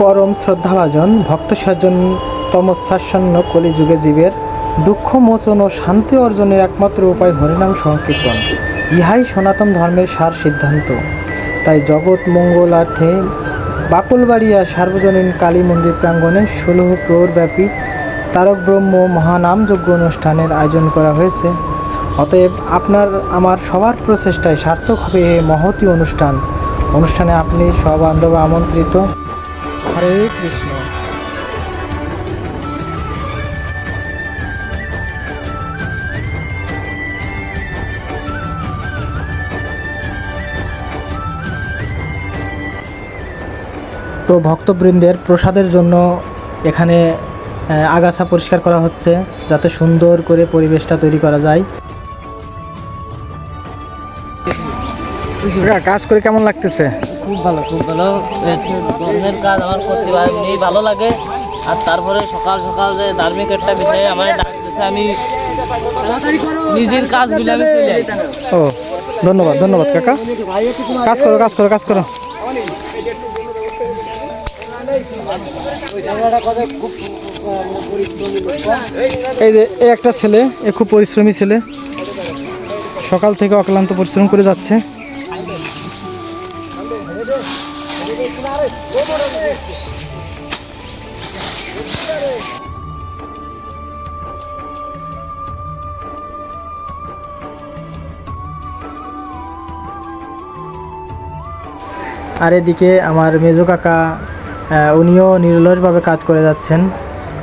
পরম শ্রদ্ধাভাজন ভক্ত সজ্জন তমস্যাচ্ছন্ন কলিযুগে জীবের দুঃখ মোচন ও শান্তি অর্জনের একমাত্র উপায় হরিনাম সংকীর্তন। ইহাই সনাতন ধর্মের সার সিদ্ধান্ত। তাই জগৎ মঙ্গলার্থে বাকলবাড়িয়া সার্বজনীন কালী মন্দির প্রাঙ্গণে 16 প্রহরব্যাপী তারক ব্রহ্ম মহানামযজ্ঞ অনুষ্ঠানের আয়োজন করা হয়েছে। অতএব আপনার আমার সবার প্রচেষ্টায় সার্থক হবে এই মহতী অনুষ্ঠানে আপনি সবান্ধব আমন্ত্রিত। হরে কৃষ্ণ। তো ভক্তবৃন্দের প্রসাদের জন্য এখানে আগাছা পরিষ্কার করা হচ্ছে যাতে সুন্দর করে পরিবেশটা তৈরি করা যায়। কাজ করে কেমন লাগতেছে? খুব ভালো, খুব ভালো। ধর্মের কাজ আমার করতে ভালো লাগে। আর তারপরে সকাল সকাল যে ধার্মিক একটা বিষয়ে আমার ডাক দিচ্ছে, আমি নিজের কাজগুলো আমি চলে আসি। ও ধন্যবাদ ধন্যবাদ কাকা। কাজ করো কাজ করো কাজ করো। এই যে এই একটা ছেলে, এ খুব পরিশ্রমী ছেলে, সকাল থেকে অক্লান্ত পরিশ্রম করে যাচ্ছে। আর এদিকে আমার মেজো কাকা, উনিও নিরলসভাবে কাজ করে যাচ্ছেন।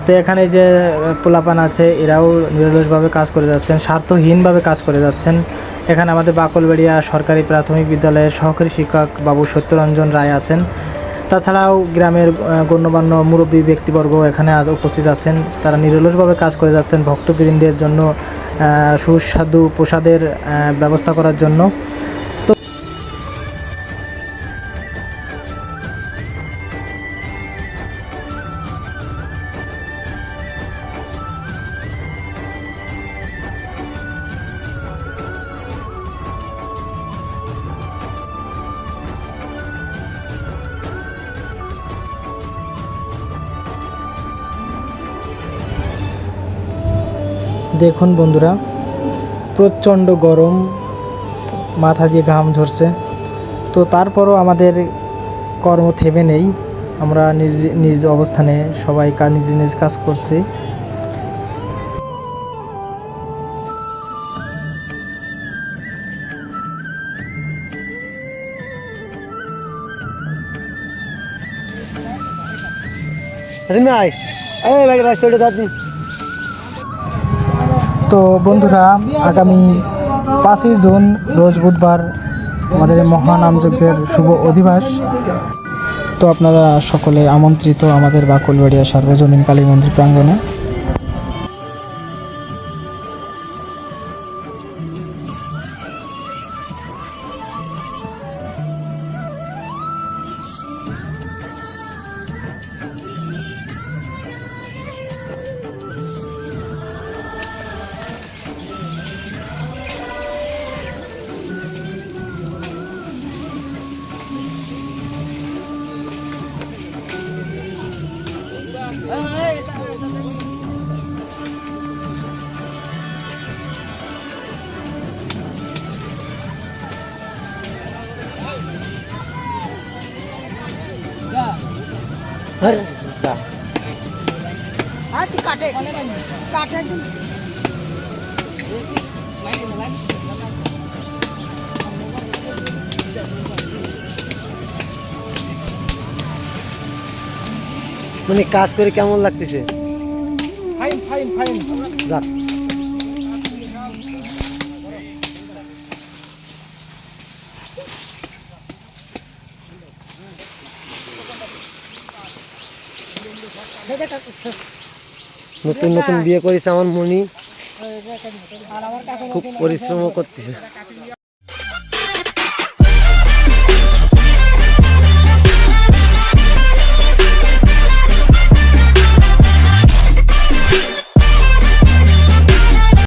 তো এখানে যে পোলাপান আছে এরাও নিরলসভাবে কাজ করে যাচ্ছেন, স্বার্থহীনভাবে কাজ করে যাচ্ছেন। এখানে আমাদের বাকলবাড়িয়া সরকারি প্রাথমিক বিদ্যালয়ের সহকারী শিক্ষক বাবু সত্যরঞ্জন রায় আছেন। তাছাড়াও গ্রামের গণ্যমান্য মুরব্বী ব্যক্তিবর্গ এখানে আজ উপস্থিত আছেন। তারা নিরলসভাবে কাজ করে যাচ্ছেন ভক্তবৃন্দের জন্য সুস্বাদু প্রসাদের ব্যবস্থা করার জন্য। দেখুন বন্ধুরা, প্রচণ্ড গরম, মাথা দিয়ে ঘাম ঝরছে। তো তারপরও আমাদের কর্ম থেমে নেই, আমরা নিজ অবস্থানে সবাই নিজ নিজ কাজ করছি। তো বন্ধুরা, আগামী 5ই জুন রোজ বুধবার আমাদের মহানামযজ্ঞের শুভ অধিবাস। তো আপনারা সকলে আমন্ত্রিত আমাদের বাকলবাড়িয়া সার্বজনীন কালী মন্দির প্রাঙ্গণে। মানে কাজ করে কেমন লাগতেছে? Fine fine fine. যাক, নতুন নতুন বিয়ে করেছে আমার মনি, খুব পরিশ্রম করতেছে।